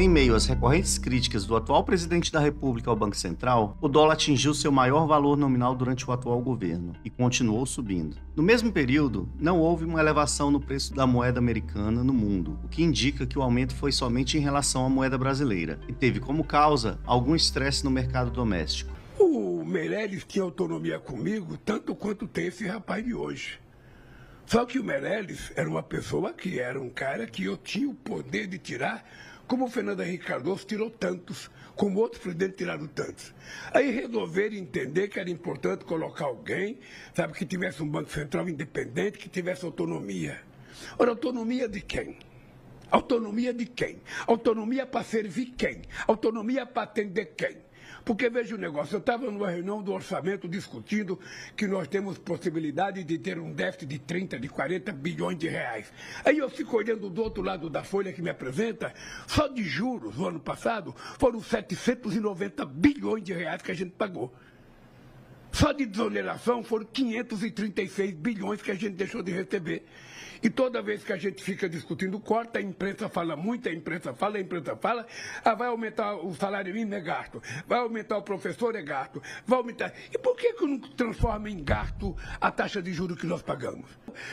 Em meio às recorrentes críticas do atual presidente da República ao Banco Central, o dólar atingiu seu maior valor nominal durante o atual governo e continuou subindo. No mesmo período, não houve uma elevação no preço da moeda americana no mundo, o que indica que o aumento foi somente em relação à moeda brasileira e teve como causa algum estresse no mercado doméstico. O Meirelles tinha autonomia comigo tanto quanto tem esse rapaz de hoje. Só que o Meirelles era uma pessoa que era um cara que eu tinha o poder de tirar, como o Fernando Henrique Cardoso tirou tantos, como outros presidentes tiraram tantos. Aí resolveram entender que era importante colocar alguém, sabe, que tivesse um Banco Central independente, que tivesse autonomia. Ora, autonomia de quem? Autonomia de quem? Autonomia para servir quem? Autonomia para atender quem? Porque veja o negócio, eu estava numa reunião do orçamento discutindo que nós temos possibilidade de ter um déficit de 30, de 40 bilhões de reais. Aí eu fico olhando do outro lado da folha que me apresenta, só de juros no ano passado foram 790 bilhões de reais que a gente pagou. Só de desoneração foram 536 bilhões que a gente deixou de receber. E toda vez que a gente fica discutindo corta, a imprensa fala muito, a imprensa fala, vai aumentar o salário mínimo, é gasto, vai aumentar o professor, é gasto, vai aumentar. E por que não transforma em gasto a taxa de juros que nós pagamos?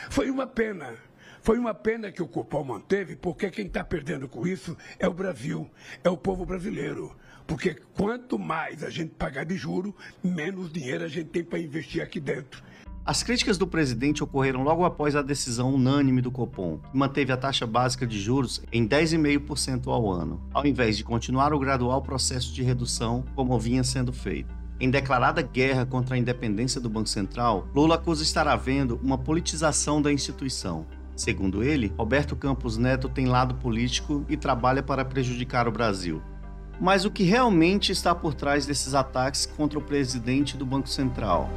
Foi uma pena. Foi uma pena que o Copom manteve, porque quem está perdendo com isso é o Brasil, é o povo brasileiro. Porque quanto mais a gente pagar de juro, menos dinheiro a gente tem para investir aqui dentro. As críticas do presidente ocorreram logo após a decisão unânime do Copom, que manteve a taxa básica de juros em 10,5% ao ano, ao invés de continuar o gradual processo de redução como vinha sendo feito. Em declarada guerra contra a independência do Banco Central, Lula acusa estar havendo uma politização da instituição. Segundo ele, Roberto Campos Neto tem lado político e trabalha para prejudicar o Brasil. Mas o que realmente está por trás desses ataques contra o presidente do Banco Central?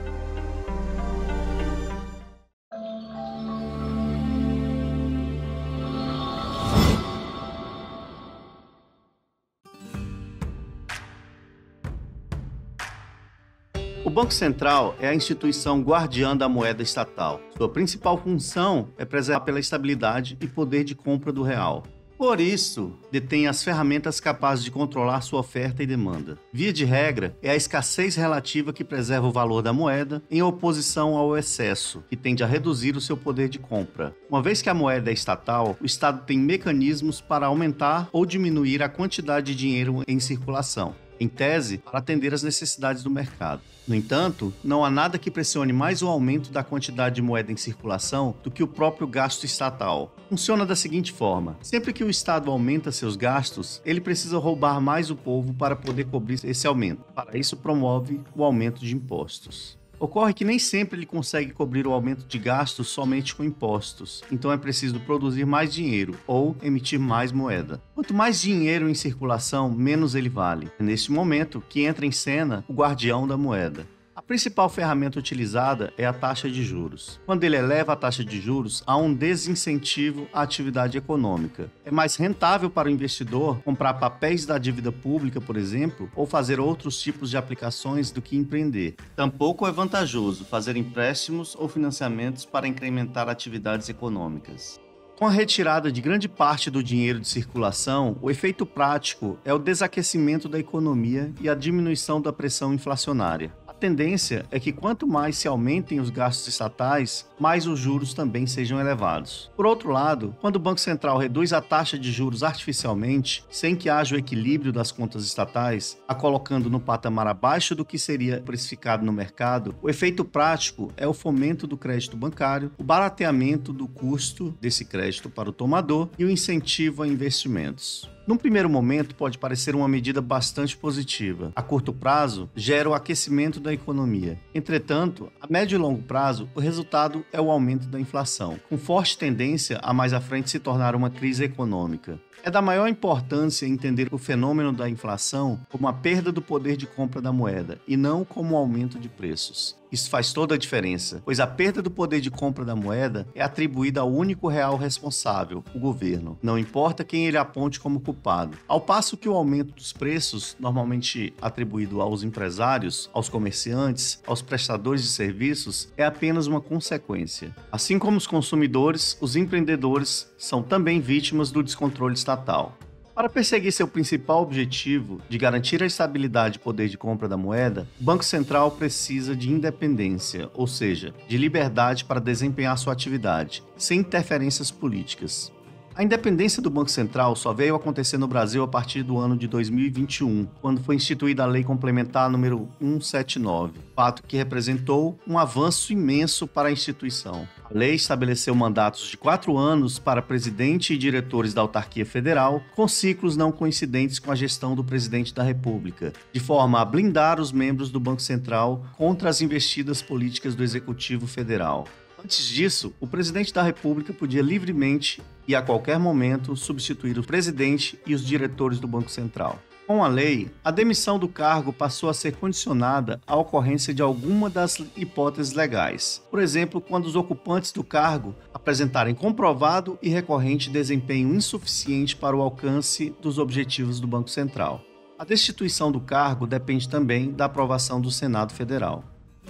O Banco Central é a instituição guardiã da moeda estatal. Sua principal função é preservar pela estabilidade e poder de compra do real. Por isso, detém as ferramentas capazes de controlar sua oferta e demanda. Via de regra, é a escassez relativa que preserva o valor da moeda em oposição ao excesso, que tende a reduzir o seu poder de compra. Uma vez que a moeda é estatal, o Estado tem mecanismos para aumentar ou diminuir a quantidade de dinheiro em circulação, em tese, para atender às necessidades do mercado. No entanto, não há nada que pressione mais o aumento da quantidade de moeda em circulação do que o próprio gasto estatal. Funciona da seguinte forma: sempre que o Estado aumenta seus gastos, ele precisa roubar mais o povo para poder cobrir esse aumento. Para isso, promove o aumento de impostos. Ocorre que nem sempre ele consegue cobrir o aumento de gastos somente com impostos, então é preciso produzir mais dinheiro ou emitir mais moeda. Quanto mais dinheiro em circulação, menos ele vale. É neste momento que entra em cena o guardião da moeda. A principal ferramenta utilizada é a taxa de juros. Quando ele eleva a taxa de juros, há um desincentivo à atividade econômica. É mais rentável para o investidor comprar papéis da dívida pública, por exemplo, ou fazer outros tipos de aplicações do que empreender. Tampouco é vantajoso fazer empréstimos ou financiamentos para incrementar atividades econômicas. Com a retirada de grande parte do dinheiro de circulação, o efeito prático é o desaquecimento da economia e a diminuição da pressão inflacionária. A tendência é que quanto mais se aumentem os gastos estatais, mais os juros também sejam elevados. Por outro lado, quando o Banco Central reduz a taxa de juros artificialmente, sem que haja o equilíbrio das contas estatais, a colocando no patamar abaixo do que seria precificado no mercado, o efeito prático é o fomento do crédito bancário, o barateamento do custo desse crédito para o tomador e o incentivo a investimentos. Num primeiro momento, pode parecer uma medida bastante positiva. A curto prazo, gera o aquecimento da economia. Entretanto, a médio e longo prazo, o resultado é o aumento da inflação, com forte tendência a mais à frente se tornar uma crise econômica. É da maior importância entender o fenômeno da inflação como a perda do poder de compra da moeda e não como um aumento de preços. Isso faz toda a diferença, pois a perda do poder de compra da moeda é atribuída ao único real responsável, o governo. Não importa quem ele aponte como culpado. Ao passo que o aumento dos preços, normalmente atribuído aos empresários, aos comerciantes, aos prestadores de serviços, é apenas uma consequência. Assim como os consumidores, os empreendedores são também vítimas do descontrole estatal. Para perseguir seu principal objetivo de garantir a estabilidade e poder de compra da moeda, o Banco Central precisa de independência, ou seja, de liberdade para desempenhar sua atividade, sem interferências políticas. A independência do Banco Central só veio acontecer no Brasil a partir do ano de 2021, quando foi instituída a Lei Complementar número 179, fato que representou um avanço imenso para a instituição. A lei estabeleceu mandatos de 4 anos para presidente e diretores da autarquia federal, com ciclos não coincidentes com a gestão do presidente da República, de forma a blindar os membros do Banco Central contra as investidas políticas do Executivo Federal. Antes disso, o presidente da República podia livremente e a qualquer momento substituir o presidente e os diretores do Banco Central. Com a lei, a demissão do cargo passou a ser condicionada à ocorrência de alguma das hipóteses legais. Por exemplo, quando os ocupantes do cargo apresentarem comprovado e recorrente desempenho insuficiente para o alcance dos objetivos do Banco Central. A destituição do cargo depende também da aprovação do Senado Federal.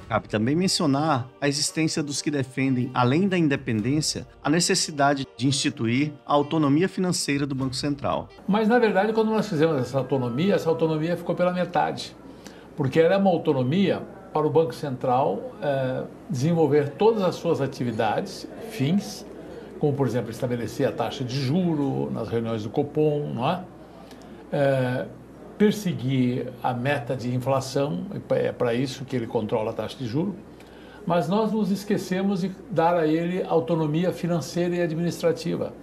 Cabe também mencionar a existência dos que defendem, além da independência, a necessidade de instituir a autonomia financeira do Banco Central. Mas, na verdade, quando nós fizemos essa autonomia ficou pela metade, porque era uma autonomia para o Banco Central desenvolver todas as suas atividades, fins, como, por exemplo, estabelecer a taxa de juro nas reuniões do Copom, não é? Perseguir a meta de inflação, é para isso que ele controla a taxa de juros, mas nós nos esquecemos de dar a ele autonomia financeira e administrativa.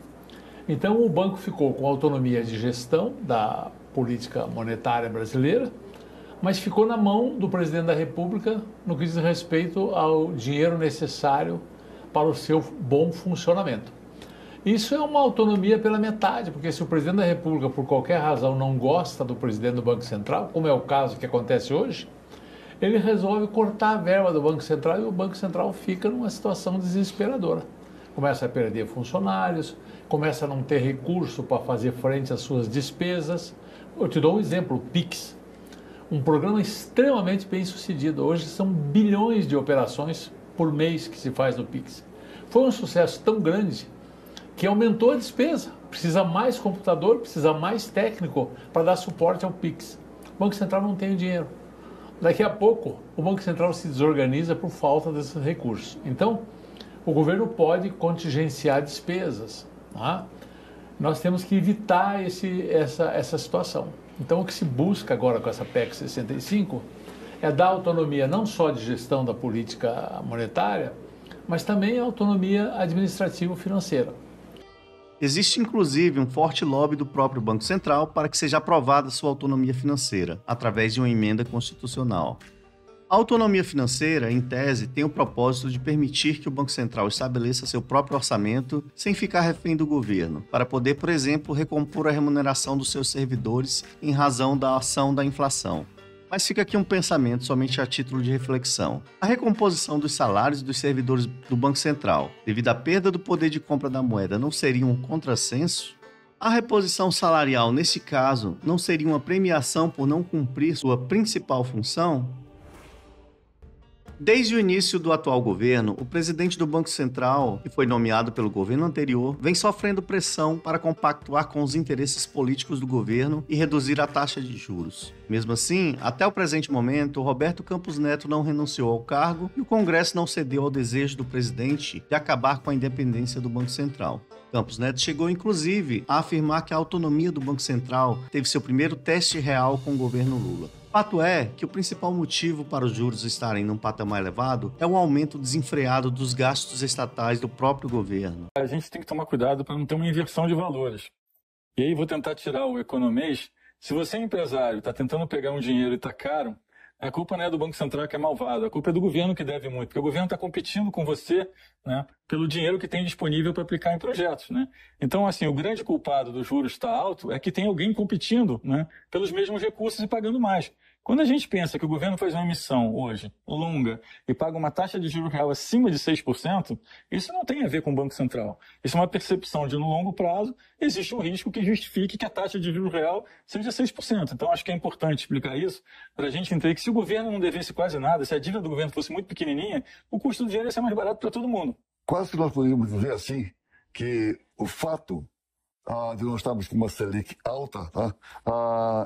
Então o banco ficou com autonomia de gestão da política monetária brasileira, mas ficou na mão do presidente da República no que diz respeito ao dinheiro necessário para o seu bom funcionamento. Isso é uma autonomia pela metade, porque se o presidente da República, por qualquer razão, não gosta do presidente do Banco Central, como é o caso que acontece hoje, ele resolve cortar a verba do Banco Central e o Banco Central fica numa situação desesperadora. Começa a perder funcionários, começa a não ter recurso para fazer frente às suas despesas. Eu te dou um exemplo, o PIX, um programa extremamente bem sucedido. Hoje são bilhões de operações por mês que se faz no PIX. Foi um sucesso tão grande que aumentou a despesa, precisa mais computador, precisa mais técnico para dar suporte ao PIX. O Banco Central não tem o dinheiro. Daqui a pouco, o Banco Central se desorganiza por falta desses recursos. Então, o governo pode contingenciar despesas. Tá? Nós temos que evitar essa situação. Então, o que se busca agora com essa PEC 65 é dar autonomia não só de gestão da política monetária, mas também autonomia administrativo-financeira. Existe inclusive um forte lobby do próprio Banco Central para que seja aprovada sua autonomia financeira, através de uma emenda constitucional. A autonomia financeira, em tese, tem o propósito de permitir que o Banco Central estabeleça seu próprio orçamento sem ficar refém do governo, para poder, por exemplo, recompor a remuneração dos seus servidores em razão da ação da inflação. Mas fica aqui um pensamento somente a título de reflexão. A recomposição dos salários dos servidores do Banco Central, devido à perda do poder de compra da moeda, não seria um contrassenso? A reposição salarial, nesse caso, não seria uma premiação por não cumprir sua principal função? Desde o início do atual governo, o presidente do Banco Central, que foi nomeado pelo governo anterior, vem sofrendo pressão para compactuar com os interesses políticos do governo e reduzir a taxa de juros. Mesmo assim, até o presente momento, Roberto Campos Neto não renunciou ao cargo e o Congresso não cedeu ao desejo do presidente de acabar com a independência do Banco Central. Campos Neto chegou, inclusive, a afirmar que a autonomia do Banco Central teve seu primeiro teste real com o governo Lula. Fato é que o principal motivo para os juros estarem num patamar elevado é o aumento desenfreado dos gastos estatais do próprio governo. A gente tem que tomar cuidado para não ter uma inversão de valores. E aí vou tentar tirar o economês. Se você é empresário, está tentando pegar um dinheiro e está caro, a culpa não é do Banco Central que é malvado, a culpa é do governo que deve muito, porque o governo está competindo com você, né, pelo dinheiro que tem disponível para aplicar em projetos. Né? Então, assim, o grande culpado do juros estar alto é que tem alguém competindo, né, pelos mesmos recursos e pagando mais. Quando a gente pensa que o governo faz uma emissão hoje, longa, e paga uma taxa de juros real acima de 6%, isso não tem a ver com o Banco Central. Isso é uma percepção de, no longo prazo, existe um risco que justifique que a taxa de juros real seja 6%. Então, acho que é importante explicar isso para a gente entender que se o governo não devesse quase nada, se a dívida do governo fosse muito pequenininha, o custo do dinheiro ia ser mais barato para todo mundo. Quase que nós poderíamos dizer assim, que o fato de nós estarmos com uma Selic alta,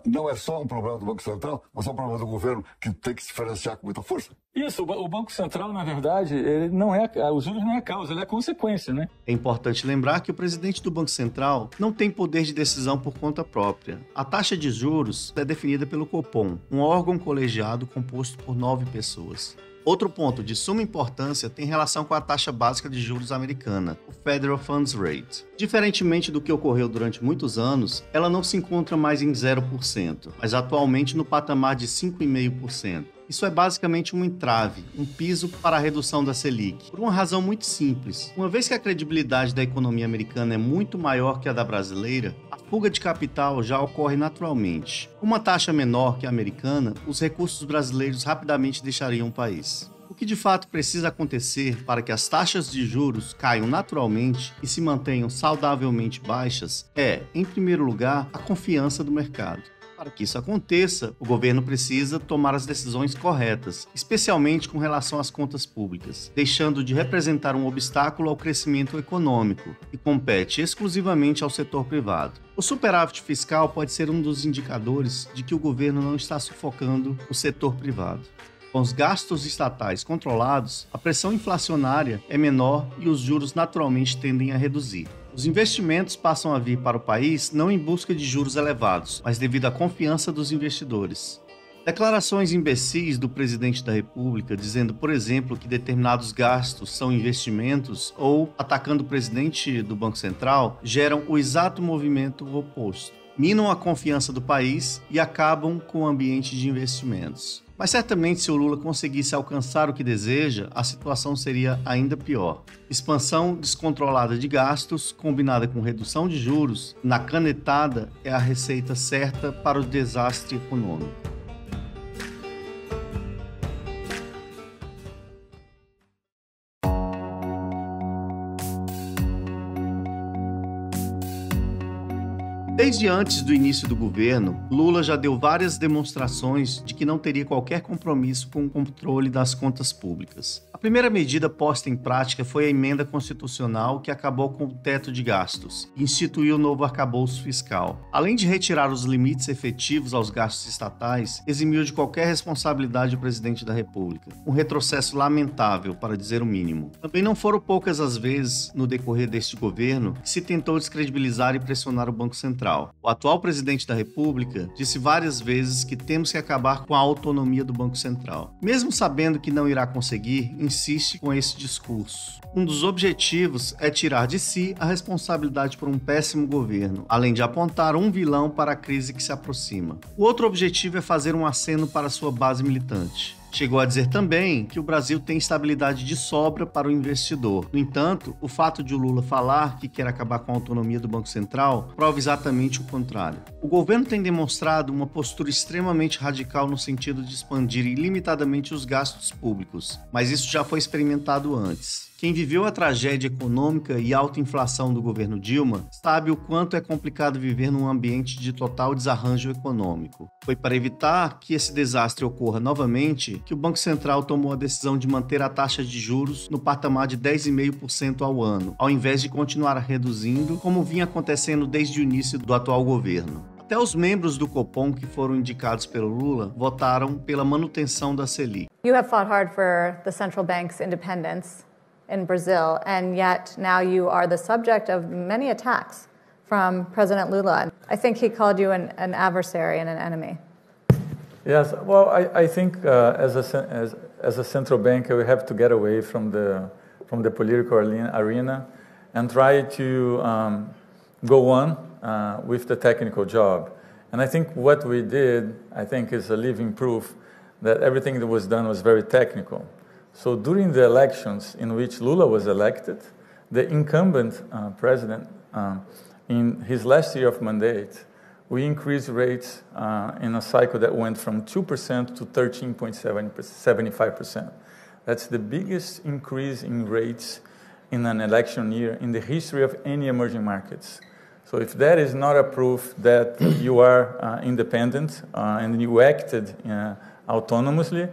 não é só um problema do Banco Central, mas é um problema do governo que tem que se diferenciar com muita força. Isso, o Banco Central, na verdade, ele não é, os juros não é a causa, ele é a consequência, né? É importante lembrar que o presidente do Banco Central não tem poder de decisão por conta própria. A taxa de juros é definida pelo Copom, um órgão colegiado composto por 9 pessoas. Outro ponto de suma importância tem relação com a taxa básica de juros americana, o Federal Funds Rate. Diferentemente do que ocorreu durante muitos anos, ela não se encontra mais em 0%, mas atualmente no patamar de 5,5%. Isso é basicamente um entrave, um piso para a redução da Selic, por uma razão muito simples. Uma vez que a credibilidade da economia americana é muito maior que a da brasileira, a fuga de capital já ocorre naturalmente. Com uma taxa menor que a americana, os recursos brasileiros rapidamente deixariam o país. O que de fato precisa acontecer para que as taxas de juros caiam naturalmente e se mantenham saudavelmente baixas é, em primeiro lugar, a confiança do mercado. Para que isso aconteça, o governo precisa tomar as decisões corretas, especialmente com relação às contas públicas, deixando de representar um obstáculo ao crescimento econômico, que compete exclusivamente ao setor privado. O superávit fiscal pode ser um dos indicadores de que o governo não está sufocando o setor privado. Com os gastos estatais controlados, a pressão inflacionária é menor e os juros naturalmente tendem a reduzir. Os investimentos passam a vir para o país não em busca de juros elevados, mas devido à confiança dos investidores. Declarações imbecis do presidente da República, dizendo, por exemplo, que determinados gastos são investimentos, ou atacando o presidente do Banco Central, geram o exato movimento oposto. Minam a confiança do país e acabam com o ambiente de investimentos. Mas certamente, se o Lula conseguisse alcançar o que deseja, a situação seria ainda pior. Expansão descontrolada de gastos, combinada com redução de juros, na canetada é a receita certa para o desastre econômico. Desde antes do início do governo, Lula já deu várias demonstrações de que não teria qualquer compromisso com o controle das contas públicas. A primeira medida posta em prática foi a emenda constitucional que acabou com o teto de gastos e instituiu o novo arcabouço fiscal. Além de retirar os limites efetivos aos gastos estatais, eximiu de qualquer responsabilidade o presidente da República. Um retrocesso lamentável, para dizer o mínimo. Também não foram poucas as vezes, no decorrer deste governo, que se tentou descredibilizar e pressionar o Banco Central. O atual presidente da República disse várias vezes que temos que acabar com a autonomia do Banco Central. Mesmo sabendo que não irá conseguir, insiste com esse discurso. Um dos objetivos é tirar de si a responsabilidade por um péssimo governo, além de apontar um vilão para a crise que se aproxima. O outro objetivo é fazer um aceno para sua base militante. Chegou a dizer também que o Brasil tem estabilidade de sobra para o investidor. No entanto, o fato de o Lula falar que quer acabar com a autonomia do Banco Central prova exatamente o contrário. O governo tem demonstrado uma postura extremamente radical no sentido de expandir ilimitadamente os gastos públicos, mas isso já foi experimentado antes. Quem viveu a tragédia econômica e alta inflação do governo Dilma sabe o quanto é complicado viver num ambiente de total desarranjo econômico. Foi para evitar que esse desastre ocorra novamente que o Banco Central tomou a decisão de manter a taxa de juros no patamar de 10,5% ao ano, ao invés de continuar reduzindo, como vinha acontecendo desde o início do atual governo. Até os membros do Copom que foram indicados pelo Lula votaram pela manutenção da Selic. You have fought hard for the central bank's independence in Brazil, and yet now you are the subject of many attacks from President Lula. I think he called you an adversary and an enemy. Yes, well, I think as a central bank, we have to get away from the political arena and try to go on with the technical job. And I think what we did, I think, is a living proof that everything that was done was very technical. So during the elections in which Lula was elected, the incumbent president, in his last year of mandate, we increased rates in a cycle that went from 2% to 13.75%. That's the biggest increase in rates in an election year in the history of any emerging markets. So if that is not a proof that you are independent and you acted autonomously,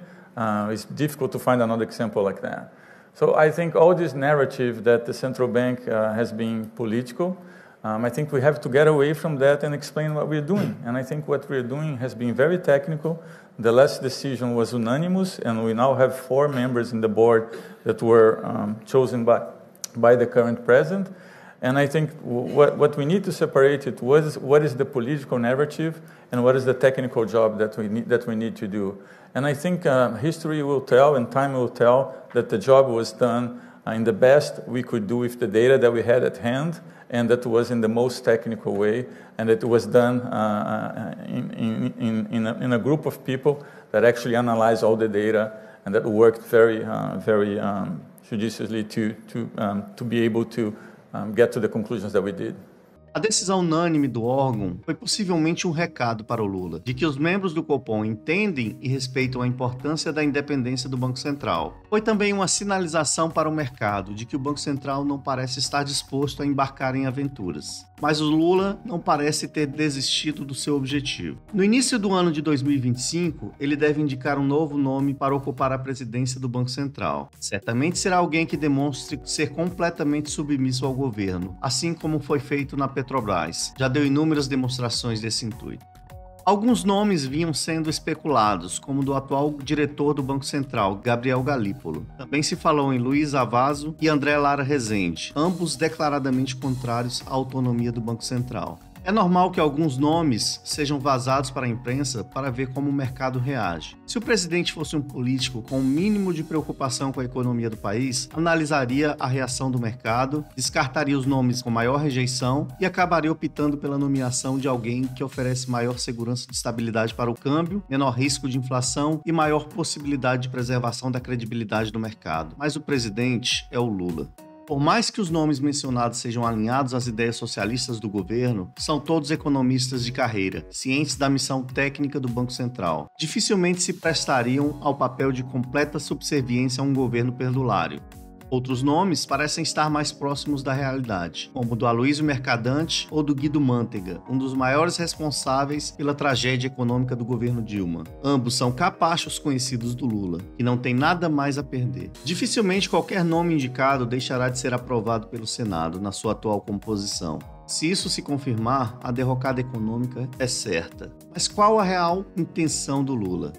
it's difficult to find another example like that. So I think all this narrative that the central bank has been political I think we have to get away from that and explain what we're doing. And I think what we're doing has been very technical. The last decision was unanimous, and we now have 4 members in the board that were chosen by the current president. And I think what we need to separate it was what is the political narrative and what is the technical job that we need to do. And I think history will tell and time will tell that the job was done in the best we could do with the data that we had at hand, and that was in the most technical way, and it was done in a group of people that actually analyzed all the data and that worked very judiciously to be able to get to the conclusions that we did. A decisão unânime do órgão foi possivelmente um recado para o Lula, de que os membros do Copom entendem e respeitam a importância da independência do Banco Central. Foi também uma sinalização para o mercado de que o Banco Central não parece estar disposto a embarcar em aventuras. Mas o Lula não parece ter desistido do seu objetivo. No início do ano de 2025, ele deve indicar um novo nome para ocupar a presidência do Banco Central. Certamente será alguém que demonstre ser completamente submisso ao governo, assim como foi feito na Petrobras. Já deu inúmeras demonstrações desse intuito. Alguns nomes vinham sendo especulados, como o do atual diretor do Banco Central, Gabriel Galípolo. Também se falou em Luiz Avazo e André Lara Rezende, ambos declaradamente contrários à autonomia do Banco Central. É normal que alguns nomes sejam vazados para a imprensa para ver como o mercado reage. Se o presidente fosse um político com o mínimo de preocupação com a economia do país, analisaria a reação do mercado, descartaria os nomes com maior rejeição e acabaria optando pela nomeação de alguém que oferece maior segurança de estabilidade para o câmbio, menor risco de inflação e maior possibilidade de preservação da credibilidade do mercado. Mas o presidente é o Lula. Por mais que os nomes mencionados sejam alinhados às ideias socialistas do governo, são todos economistas de carreira, cientes da missão técnica do Banco Central. Dificilmente se prestariam ao papel de completa subserviência a um governo perdulário. Outros nomes parecem estar mais próximos da realidade, como o do Aloysio Mercadante ou do Guido Mantega, um dos maiores responsáveis pela tragédia econômica do governo Dilma. Ambos são capachos conhecidos do Lula, que não tem nada mais a perder. Dificilmente qualquer nome indicado deixará de ser aprovado pelo Senado na sua atual composição. Se isso se confirmar, a derrocada econômica é certa. Mas qual a real intenção do Lula?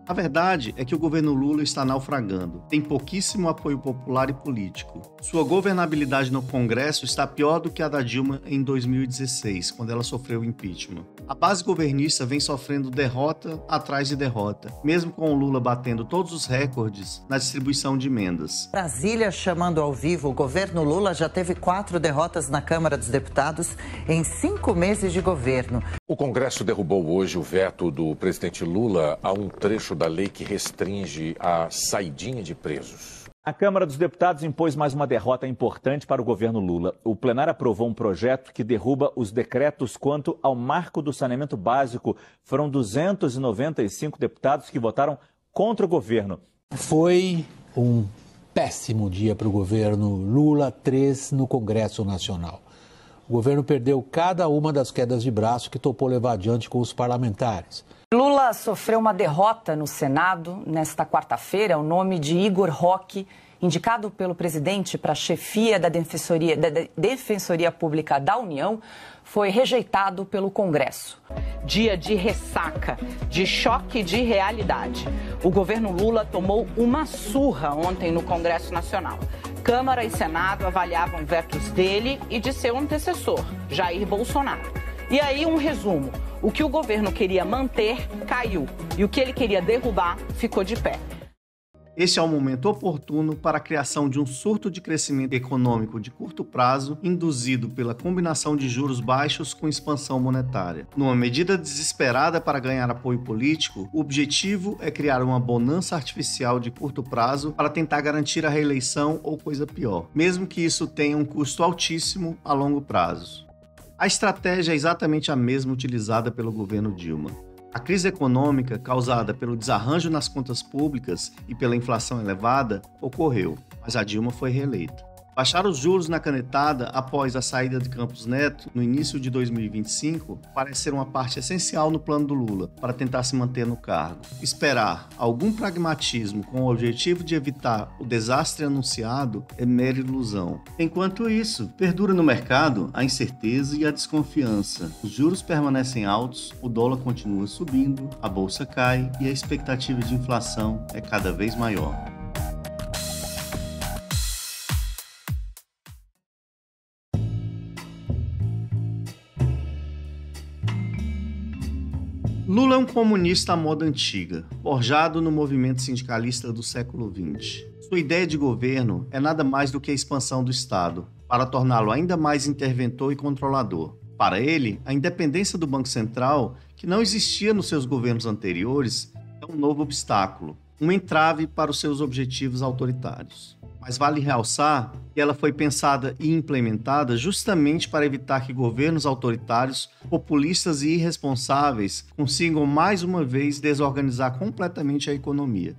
A verdade é que o governo Lula está naufragando, tem pouquíssimo apoio popular e político. Sua governabilidade no Congresso está pior do que a da Dilma em 2016, quando ela sofreu o impeachment. A base governista vem sofrendo derrota atrás de derrota, mesmo com o Lula batendo todos os recordes na distribuição de emendas. Brasília chamando ao vivo, o governo Lula já teve 4 derrotas na Câmara dos Deputados em 5 meses de governo. O Congresso derrubou hoje o veto do presidente Lula a um trecho da lei que restringe a saidinha de presos. A Câmara dos Deputados impôs mais uma derrota importante para o governo Lula. O plenário aprovou um projeto que derruba os decretos quanto ao marco do saneamento básico. Foram 295 deputados que votaram contra o governo. Foi um péssimo dia para o governo Lula 3 no Congresso Nacional. O governo perdeu cada uma das quedas de braço que topou levar adiante com os parlamentares. Lula sofreu uma derrota no Senado nesta quarta-feira. O nome de Igor Roque, indicado pelo presidente para a chefia da Defensoria Pública da União, foi rejeitado pelo Congresso. Dia de ressaca, de choque de realidade. O governo Lula tomou uma surra ontem no Congresso Nacional. Câmara e Senado avaliavam vetos dele e de seu antecessor, Jair Bolsonaro. E aí um resumo. O que o governo queria manter, caiu. E o que ele queria derrubar, ficou de pé. Este é o momento oportuno para a criação de um surto de crescimento econômico de curto prazo, induzido pela combinação de juros baixos com expansão monetária. Numa medida desesperada para ganhar apoio político, o objetivo é criar uma bonança artificial de curto prazo para tentar garantir a reeleição ou coisa pior, mesmo que isso tenha um custo altíssimo a longo prazo. A estratégia é exatamente a mesma utilizada pelo governo Dilma. A crise econômica causada pelo desarranjo nas contas públicas e pela inflação elevada ocorreu, mas a Dilma foi reeleita. Baixar os juros na canetada após a saída de Campos Neto, no início de 2025, parece ser uma parte essencial no plano do Lula para tentar se manter no cargo. Esperar algum pragmatismo com o objetivo de evitar o desastre anunciado é mera ilusão. Enquanto isso, perdura no mercado a incerteza e a desconfiança. Os juros permanecem altos, o dólar continua subindo, a bolsa cai e a expectativa de inflação é cada vez maior. Lula é um comunista à moda antiga, forjado no movimento sindicalista do século XX. Sua ideia de governo é nada mais do que a expansão do Estado, para torná-lo ainda mais interventor e controlador. Para ele, a independência do Banco Central, que não existia nos seus governos anteriores, é um novo obstáculo, um entrave para os seus objetivos autoritários. Mas vale realçar que ela foi pensada e implementada justamente para evitar que governos autoritários, populistas e irresponsáveis consigam mais uma vez desorganizar completamente a economia.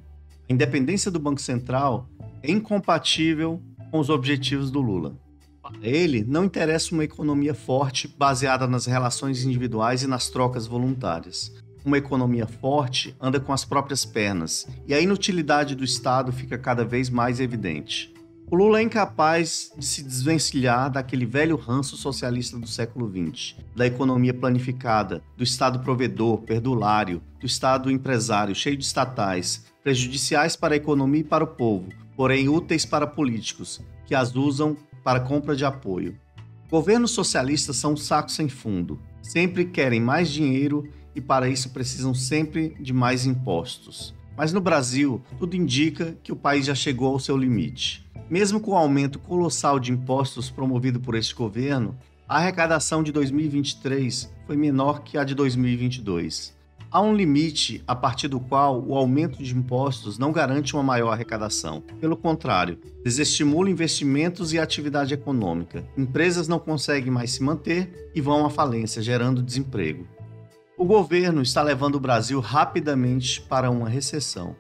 A independência do Banco Central é incompatível com os objetivos do Lula. Para ele, não interessa uma economia forte baseada nas relações individuais e nas trocas voluntárias. Uma economia forte anda com as próprias pernas e a inutilidade do Estado fica cada vez mais evidente. O Lula é incapaz de se desvencilhar daquele velho ranço socialista do século XX, da economia planificada, do Estado provedor, perdulário, do Estado empresário, cheio de estatais, prejudiciais para a economia e para o povo, porém úteis para políticos, que as usam para compra de apoio. Governos socialistas são um saco sem fundo, sempre querem mais dinheiro e para isso precisam sempre de mais impostos. Mas no Brasil, tudo indica que o país já chegou ao seu limite. Mesmo com o aumento colossal de impostos promovido por este governo, a arrecadação de 2023 foi menor que a de 2022. Há um limite a partir do qual o aumento de impostos não garante uma maior arrecadação. Pelo contrário, desestimula investimentos e atividade econômica. Empresas não conseguem mais se manter e vão à falência, gerando desemprego. O governo está levando o Brasil rapidamente para uma recessão.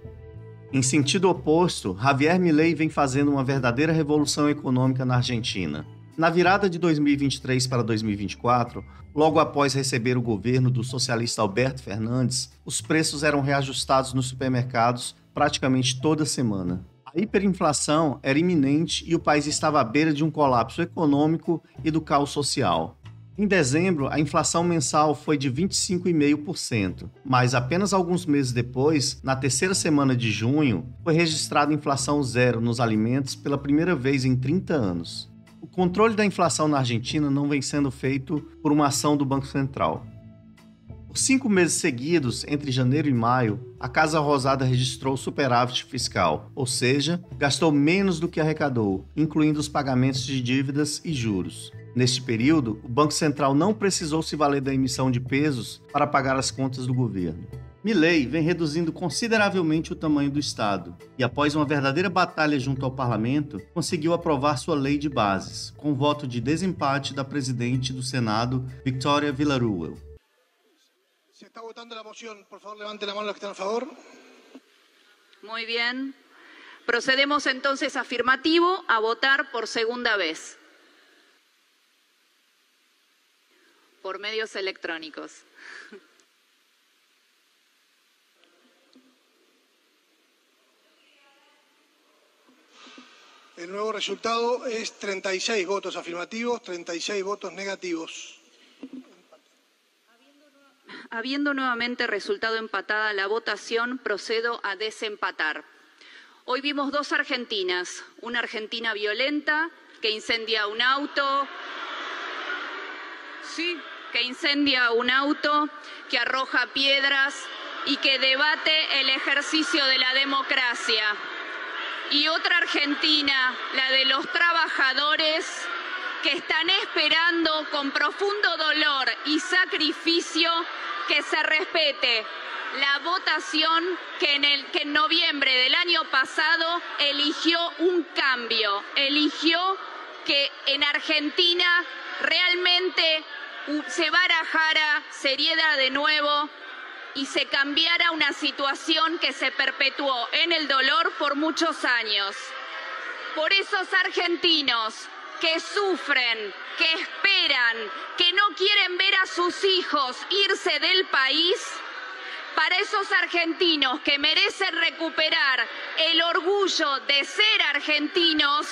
Em sentido oposto, Javier Milei vem fazendo uma verdadeira revolução econômica na Argentina. Na virada de 2023 para 2024, logo após receber o governo do socialista Alberto Fernandes, os preços eram reajustados nos supermercados praticamente toda semana. A hiperinflação era iminente e o país estava à beira de um colapso econômico e do caos social. Em dezembro, a inflação mensal foi de 25,5%, mas apenas alguns meses depois, na terceira semana de junho, foi registrada inflação zero nos alimentos pela primeira vez em 30 anos. O controle da inflação na Argentina não vem sendo feito por uma ação do Banco Central. Por 5 meses seguidos, entre janeiro e maio, a Casa Rosada registrou superávit fiscal, ou seja, gastou menos do que arrecadou, incluindo os pagamentos de dívidas e juros. Neste período, o Banco Central não precisou se valer da emissão de pesos para pagar as contas do governo. Milei vem reduzindo consideravelmente o tamanho do Estado e, após uma verdadeira batalha junto ao parlamento, conseguiu aprovar sua lei de bases, com voto de desempate da presidente do Senado, Victoria Villarruel. Se está votando a moção, por favor, levante a mão os que estão a favor. Muy bien. Procedemos entonces afirmativo a votar por segunda vez. Por medios electrónicos. El nuevo resultado es 36 votos afirmativos, 36 votos negativos. Habiendo nuevamente resultado empatada la votación, procedo a desempatar. Hoy vimos dos Argentinas, una Argentina violenta que incendia un auto, que arroja piedras y que debate el ejercicio de la democracia. Y otra Argentina, la de los trabajadores, que están esperando con profundo dolor y sacrificio que se respete la votación que en noviembre del año pasado eligió un cambio, eligió que en Argentina realmente se barajara, se diera de nuevo y se cambiara una situación que se perpetuó en el dolor por muchos años. por esos argentinos que sufren, que esperan, que no quieren ver a sus hijos irse del país, para esos argentinos que merecen recuperar el orgullo de ser argentinos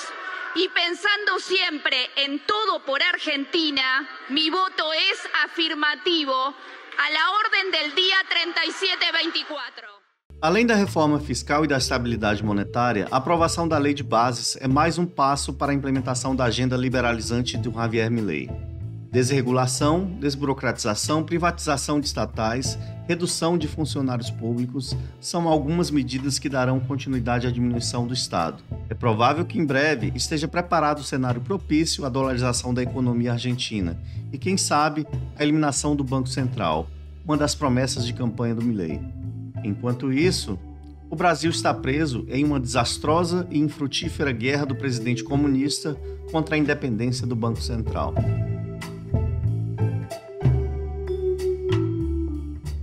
y pensando siempre en todo por Argentina, mi voto es afirmativo a la orden del día 3724. Além da reforma fiscal e da estabilidade monetária, a aprovação da Lei de Bases é mais um passo para a implementação da agenda liberalizante do Javier Milei. Desregulação, desburocratização, privatização de estatais, redução de funcionários públicos são algumas medidas que darão continuidade à diminuição do Estado. É provável que em breve esteja preparado o cenário propício à dolarização da economia argentina e, quem sabe, a eliminação do Banco Central, uma das promessas de campanha do Milei. Enquanto isso, o Brasil está preso em uma desastrosa e infrutífera guerra do presidente comunista contra a independência do Banco Central.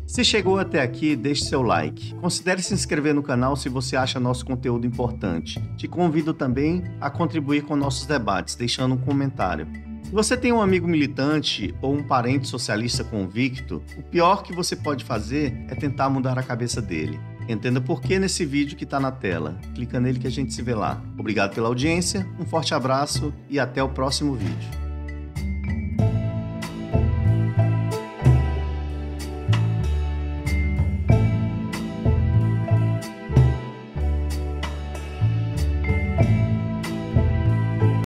Se chegou até aqui, deixe seu like. Considere se inscrever no canal se você acha nosso conteúdo importante. Te convido também a contribuir com nossos debates, deixando um comentário. Se você tem um amigo militante ou um parente socialista convicto, o pior que você pode fazer é tentar mudar a cabeça dele. Entenda por que nesse vídeo que está na tela. Clica nele que a gente se vê lá. Obrigado pela audiência, um forte abraço e até o próximo vídeo.